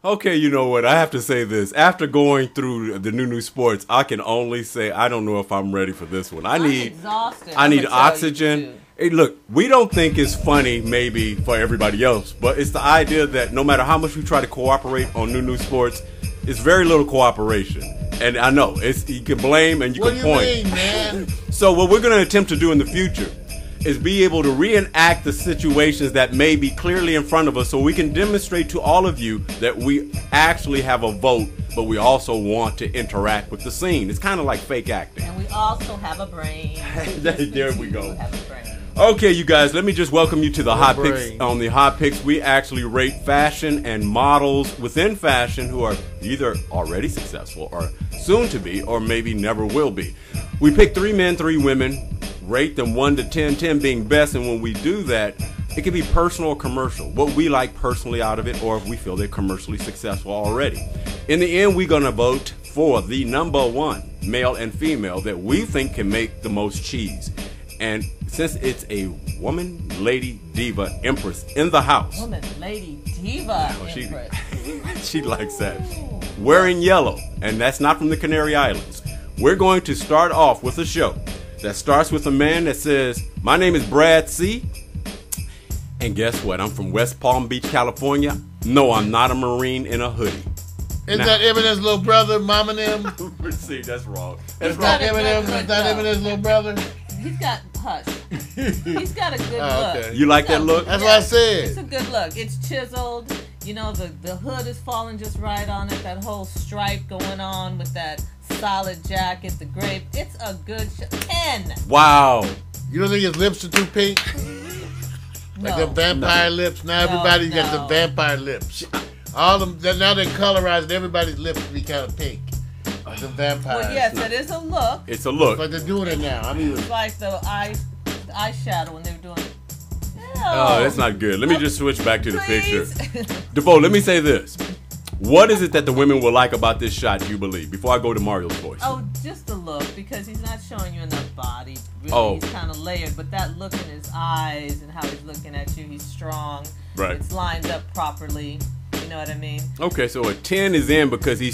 Okay, you know what? I have to say this. After going through the new sports, I can only say I don't know if I'm ready for this one. I need oxygen. Hey, look, we don't think it's funny maybe for everybody else, but it's the idea that no matter how much we try to cooperate on new sports, it's very little cooperation. And I know it's you can blame and you can point. What do you mean, man? So what we're going to attempt to do in the future is be able to reenact the situations that may be clearly in front of us so we can demonstrate to all of you that we actually have a vote, but we also want to interact with the scene. It's kind of like fake acting. And we also have a brain. There we go. Have a brain. Okay, you guys, let me just welcome you to the HOtt PiXX. On the HOtt PiXX, we actually rate fashion and models within fashion who are either already successful or soon to be or maybe never will be. We pick 3 men, 3 women, rate them 1 to 10, 10 being best, and when we do that, it can be personal or commercial, what we like personally out of it, or if we feel they're commercially successful already. In the end, we're going to vote for the number 1, male and female, that we think can make the most cheese. And since it's a woman, lady, diva, empress in the house. Woman, lady, diva, empress. She likes that. Wearing yellow, and that's not from the Canary Islands. We're going to start off with a show that starts with a man that says, "My name is Brad C. And guess what? I'm from West Palm Beach, California. No, I'm not a Marine in a hoodie." Isn't that Eminem's little brother, Mama them? See, that's wrong. That's not Eminem's little brother. He's got hush. He's got a good look. Okay. You like that look? That's what I said. It's a good look. It's chiseled. You know, the hood is falling just right on it. That whole stripe going on with that solid jacket, the grape. It's a good 10. Wow. You don't think his lips are too pink? Like the vampire lips. Now everybody's got the vampire lips. All them now they're colorized. Everybody's lips be kind of pink. The vampire. Well, yes, it is a look. It's a look. But they're doing it now. I mean, it's like the eyeshadow when they're doing it. Oh, that's not good. Let me just switch back to the picture. Deveaux, let me say this. What is it that the women will like about this shot, you believe, before I go to Mario's voice? Oh, just the look, because he's not showing you enough body. Really, he's kind of layered, but that look in his eyes and how he's looking at you, he's strong. Right. It's lined up properly. You know what I mean? Okay, so a 10 is in because he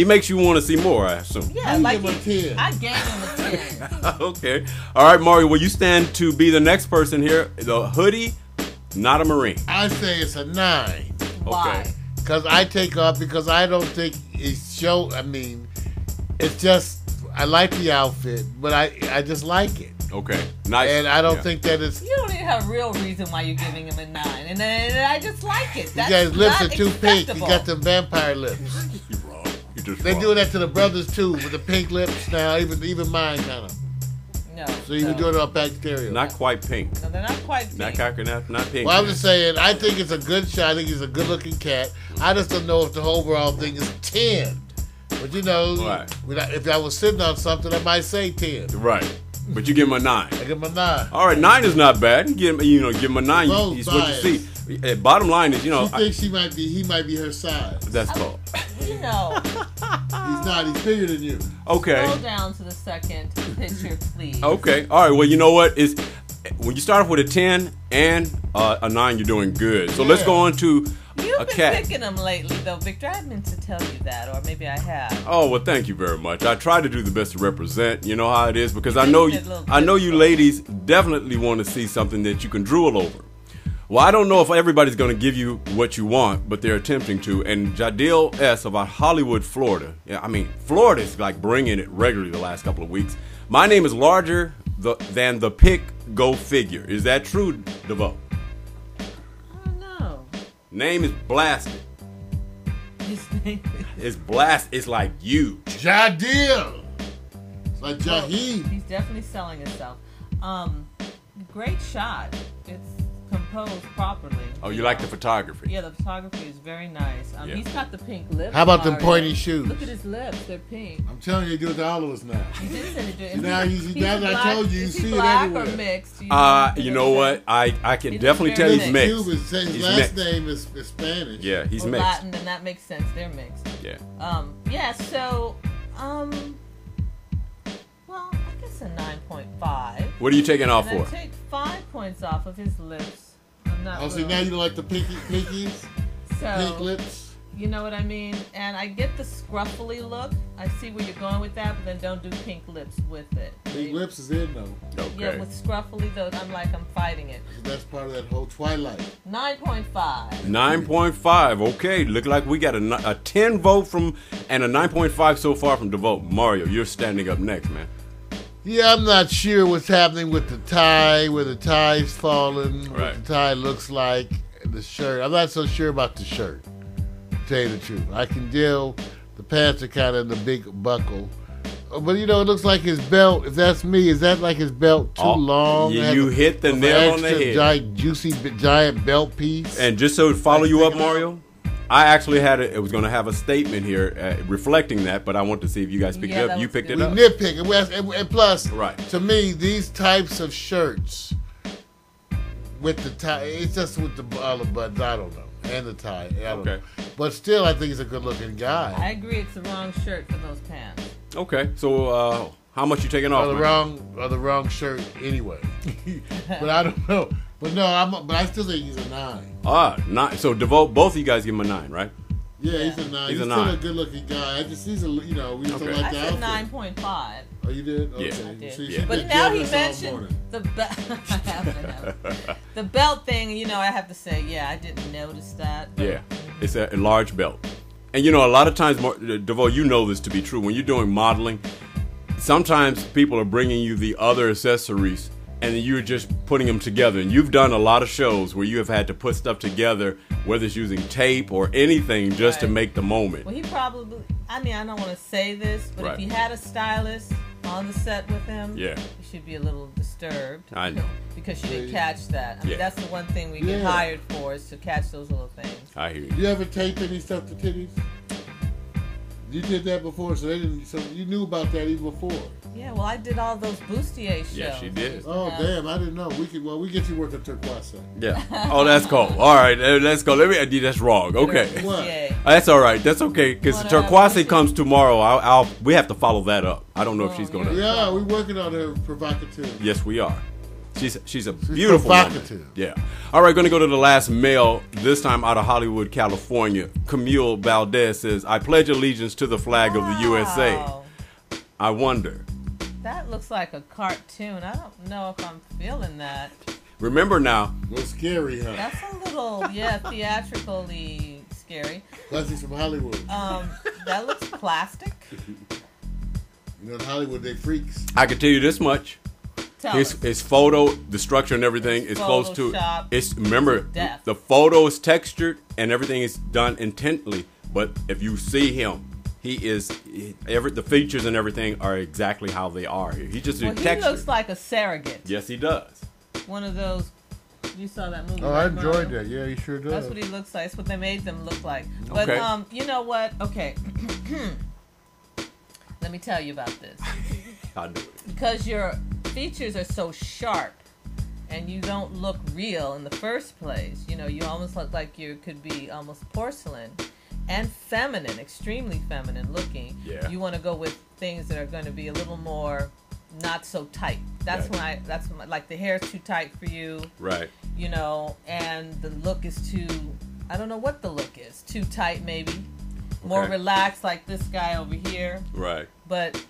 makes you want to see more, I assume. Yeah, I like give him a 10. I gave him a 10. Okay. All right, Mario, will you stand to be the next person here? The hoodie, not a Marine. I say it's a 9. Why? Okay. Because I take off because I don't think it's I mean, it's just, I like the outfit, but I just like it. Okay. Nice. And I don't think that it's... You don't even have a real reason why you're giving him a 9. And I just like it. That's his lips are too pink. acceptable. He got the vampire lips. You're wrong. You're just They're wrong. doing that to the brothers too, with the pink lips now, even mine kind of. No. So you can do it on bacteria. Not quite pink. No, they're not quite pink. Not pink. Well, I'm just saying, I think it's a good shot. I think he's a good-looking cat. I just don't know if the overall thing is 10. But you know, right. If I was sitting on something, I might say 10. Right. But you give him a 9. I give him a 9. All right, 9 is not bad. Give him a 9. He's what you see. Bottom line is, She thinks he might be her size. That's called. You know. He's not. He's bigger than you. Okay. Scroll down to the second picture, please. Okay. All right. Well, you know what? When you start off with a 10 and a 9, you're doing good. So let's go on to You've a been cat. picking them lately, though, Victor. I meant to tell you that, or maybe I have. Oh, well, thank you very much. I try to do the best to represent. You know how it is, because I know you ladies definitely want to see something that you can drool over. Well, I don't know if everybody's going to give you what you want, but they're attempting to. And Jahdiel S. about Hollywood, Florida. Yeah, I mean, Florida's like bringing it regularly the last couple of weeks. My name is larger than the pick. Go figure. Is that true, Deveaux? No. Name is blasted. His name It's blast. It's like you. Jahdiel. It's like Jahdiel. He's definitely selling himself. Great shot. It's composed properly. Oh, you like the photography? Yeah, the photography is very nice. He's got the pink lips. How about them pointy shoes? Look at his lips. They're pink. I'm telling you, they do it to all of us now. You did say they do. Now I told you, you see it black everywhere. Or mixed? You know what? I can definitely tell he's mixed. His last name is Spanish. Yeah, he's mixed. Latin, and that makes sense. They're mixed. Yeah. Yeah. So, well, I guess a 9.5. What are you taking off And for? I take 5 points off of his lips. I'm not. Oh, see, now you don't like the pinkies? So Pink lips? You know what I mean? And I get the scruffily look. I see where you're going with that, but then don't do pink lips with it. Pink lips is in though. Okay. Yeah, with scruffily though, I'm fighting it. So that's part of that whole Twilight. 9.5. 9.5. Okay, look like we got a 10 vote from and a 9.5 so far from Deveaux. Mario, you're standing up next, man. Yeah, I'm not sure what's happening with the tie, where the tie's falling, Right. what the tie looks like, and the shirt. I'm not so sure about the shirt, to tell you the truth. I can deal, the pants are kind of in the big buckle. But, it looks like his belt, if that's me, is that like his belt too long? You hit the nail on the head. Giant, juicy, giant belt piece. And just so to follow you up, Mario, I actually it was going to have a statement here reflecting that, but I want to see if you guys picked it up. You picked it up. We nitpick. And plus, right. To me, these types of shirts with the tie, it's just with all the buttons, I don't know, and the tie. I don't know. But still, I think he's a good-looking guy. I agree it's the wrong shirt for those pants. Okay, so how much you taking off? The wrong shirt anyway. But I don't know. But no, but I still think he's a 9. 9. So Deveaux, both of you guys give him a 9, right? Yeah, he's a 9. He's still 9. a good-looking guy. He's a, we just don't like I the said outfit. 9.5. Oh, you did? Yeah. Okay. I did. So Yeah. But now he mentioned the the belt thing. I have to say, yeah, I didn't notice that. But, Yeah, it's a large belt. And a lot of times, Deveaux, you know this to be true. When you're doing modeling, sometimes people are bringing you the other accessories and then you're just putting them together. And you've done a lot of shows where you have had to put stuff together, whether it's using tape or anything, just to make the moment. Well, he probably, I don't want to say this, but if he had a stylist on the set with him, yeah, he should be a little disturbed. I know. Because you didn't catch that. I mean, that's the one thing we get hired for, is to catch those little things. I hear you. You ever tape any stuff to titties? You did that before, so you knew about that even before. Yeah, well, I did all those bustier shows. Yeah, she did. Oh, damn, I didn't know. We get you working turquoise. Yeah. Oh, that's cool. All right, let's go. That's wrong. Okay. What? That's all right. That's okay, because turquoise comes tomorrow. We have to follow that up. I don't know if she's going to. Yeah, we're working on her provocative. Yes, we are. She's a beautiful woman. Yeah. All right, going to go to the last mail, this time out of Hollywood, California. Kemuel Valdes says, I pledge allegiance to the flag of the USA. I wonder. That looks like a cartoon. I don't know if I'm feeling that. Remember now. It's scary, huh? That's a little, theatrically scary. Plus he's from Hollywood. That looks plastic. In Hollywood, they freaks. I can tell you this much. His photo, the structure and everything is close to. Remember, the photo is textured and everything is done intently. But if you see him, the features and everything are exactly how they are here. He looks like a surrogate. Yes, he does. One of those. You saw that movie. Oh, I enjoyed that. Yeah, he sure does. That's what he looks like. That's what they made them look like. But you know what? Okay. Let me tell you about this. I'll do it. Because your features are so sharp and you don't look real in the first place. You almost look like you could be almost porcelain and feminine, extremely feminine looking. Yeah. You want to go with things that are going to be a little more not so tight. That's when like the hair's too tight for you. Right. And the look is too, I don't know what the look is. Too tight maybe. More relaxed like this guy over here. Right. But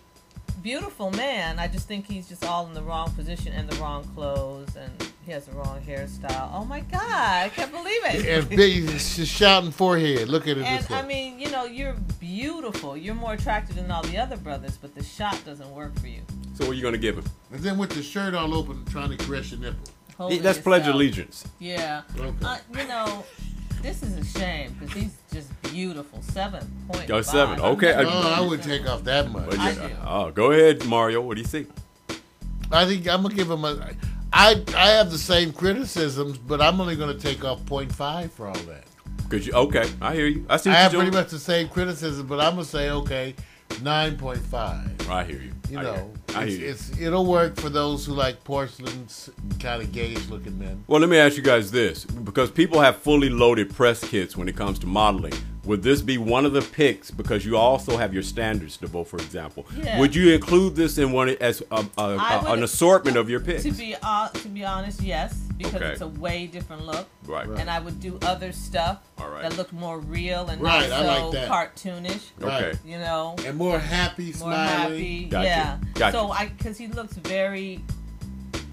beautiful man. I just think he's just all in the wrong position and the wrong clothes, and he has the wrong hairstyle. Oh my God, I can't believe it. And big, shouting forehead. Look at it. And I mean, you're beautiful. You're more attractive than all the other brothers, but the shot doesn't work for you. So what are you going to give him? And then with the shirt all open, trying to caress your nipple. That's pledge allegiance. Yeah. Okay. This is a shame because he's just beautiful. 7.5. Oh, 7. Okay. I wouldn't take off that much. I do. Oh, go ahead, Mario. What do you think? I think I'm gonna give him a. I have the same criticisms, but I'm only gonna take off 0.5 for all that. Okay, I hear you. I see. I have pretty much the same criticism, but I'm gonna say 9.5. I hear you. I hear you. It'll work for those who like porcelain, kind of gayish looking men. Well, let me ask you guys this, because people have fully loaded press kits when it comes to modeling. would this be one of the picks? Because you also have your standards, Deveaux, for example. Yeah. Would you include this in one as an assortment of your picks? To be honest, yes, because it's a way different look. Right. And I would do other stuff that looked more real and right. not so cartoonish. Okay. You know. And more happy, smiling. Gotcha. Yeah. Gotcha. So because he looks very.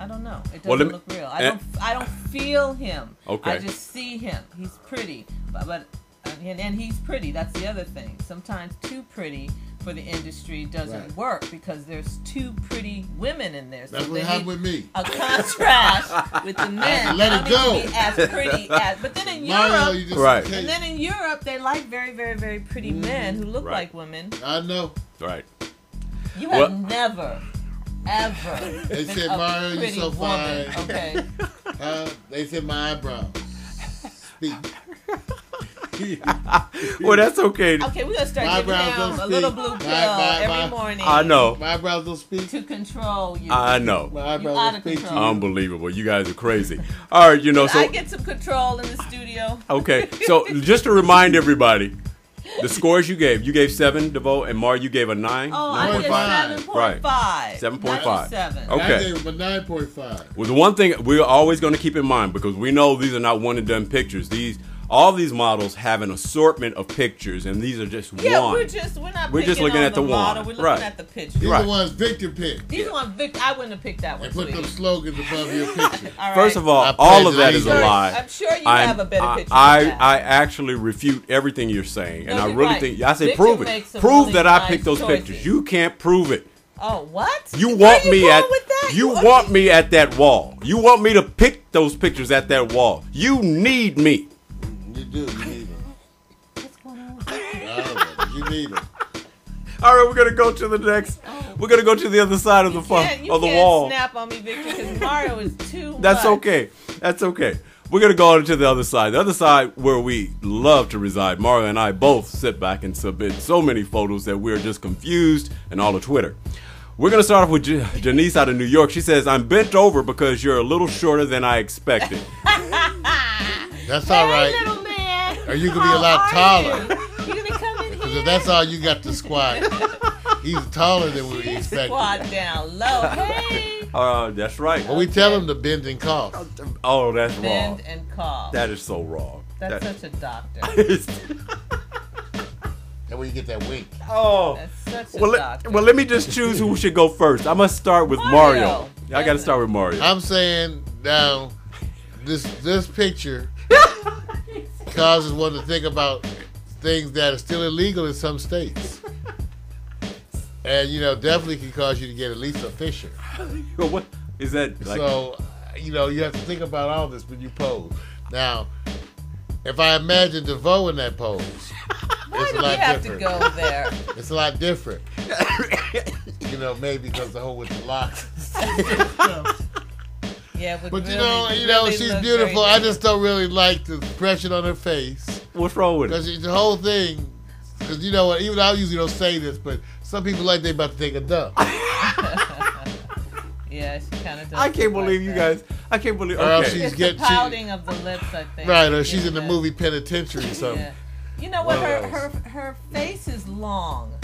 I don't know. It doesn't look real. I don't feel him. Okay. I just see him. He's pretty, but he's pretty. That's the other thing. Sometimes too pretty for the industry doesn't work because there's too pretty women in there. So that's what happened with me. A contrast with the men. Let it go. Be as pretty as. But then in Europe, right? And then in Europe, they like very, very, very pretty men who look like women. I know. Right. You have never. Ever. They said, Mario, you're so fine. Okay. They said my eyebrows. Speak. Well, that's okay. Okay, we're going to start giving him a little blue pill every morning. I know. My eyebrows don't speak. To control you. I know. My eyebrows don't speak to you. Unbelievable. You guys are crazy. All right, so I get some control in the studio. Okay, so just to remind everybody, the scores you gave 7, Deveaux, and Mar, you gave a 9. Oh, I gave 7.5. Right. 7.5. 7. Okay. I gave him a 9.5. Well, the one thing we're always going to keep in mind, because we know these are not one and done pictures. All these models have an assortment of pictures, and these are just one. We're just looking at the model. one. We're looking at the picture. These are the ones Victor picked. These ones Victor. I wouldn't have picked that one. And put them slogans above your picture. All right. First of all of that is a lie. I'm sure you have a better picture. I actually refute everything you're saying, and I really think I say prove it. Prove that I picked those pictures. You can't prove it. Oh, what? You want me at that wall. You want me to pick those pictures at that wall. You need me. You do. You need them. What's going on with that? You need them. All right, we're gonna go to the next. We're gonna go to the other side of the wall. You can't snap on me, Victor, because Mario is too much. That's okay. That's okay. We're gonna go on to the other side. The other side where we love to reside. Mario and I both sit back and submit so many photos that we're just confused and all of Twitter. We're going to start off with Jenice out of New York. She says, I'm bent over because you're a little shorter than I expected. That's all right. Little man. Or you can be a lot taller. You gonna come in Because here? if that's all you got to squat, he's taller than we expected. Squat down low. Hey. That's right. Well, we tell him to bend and cough. Oh, that's wrong. Bend and cough. That is so wrong. That's such a doctor. And when you get that wink. Oh. That's such a doctor. Well, let me just choose who should go first. I must start with Mario. I got to start with Mario. I'm saying now, this picture causes one to think about things that are still illegal in some states. And, definitely can cause you to get at least a Fisher. What is that? Like? So, you have to think about all this when you pose. Now, if I imagine Deveaux in that pose, why do we have to go there? It's a lot different. Maybe because the whole with the locks. Yeah, but really she's beautiful. I just don't really like the expression on her face. What's wrong with it? Because the whole thing. Because you know what? Even I usually don't say this, but some people like they about to take a dump. Yeah, she kind of does. I can't believe you guys. I can't believe. Okay. It's the pouting of the lips, I think. Right, or she's in the movie Penitentiary or something. Yeah. You know what? Her face is long.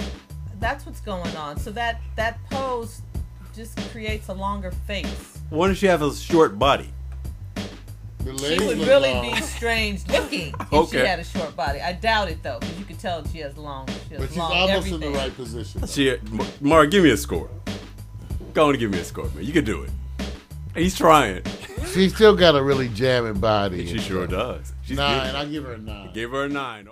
That's what's going on. So that pose just creates a longer face. Why does she have a short body? She would really be strange looking if she had a short body. I doubt it though, because you can tell she has long. But she's almost in the right position. Mark, give me a score. Go on and give me a score, man. You can do it. He's trying. She's still got a really jamming body. She sure does. She's 9. I'll give her a 9. Give her a 9.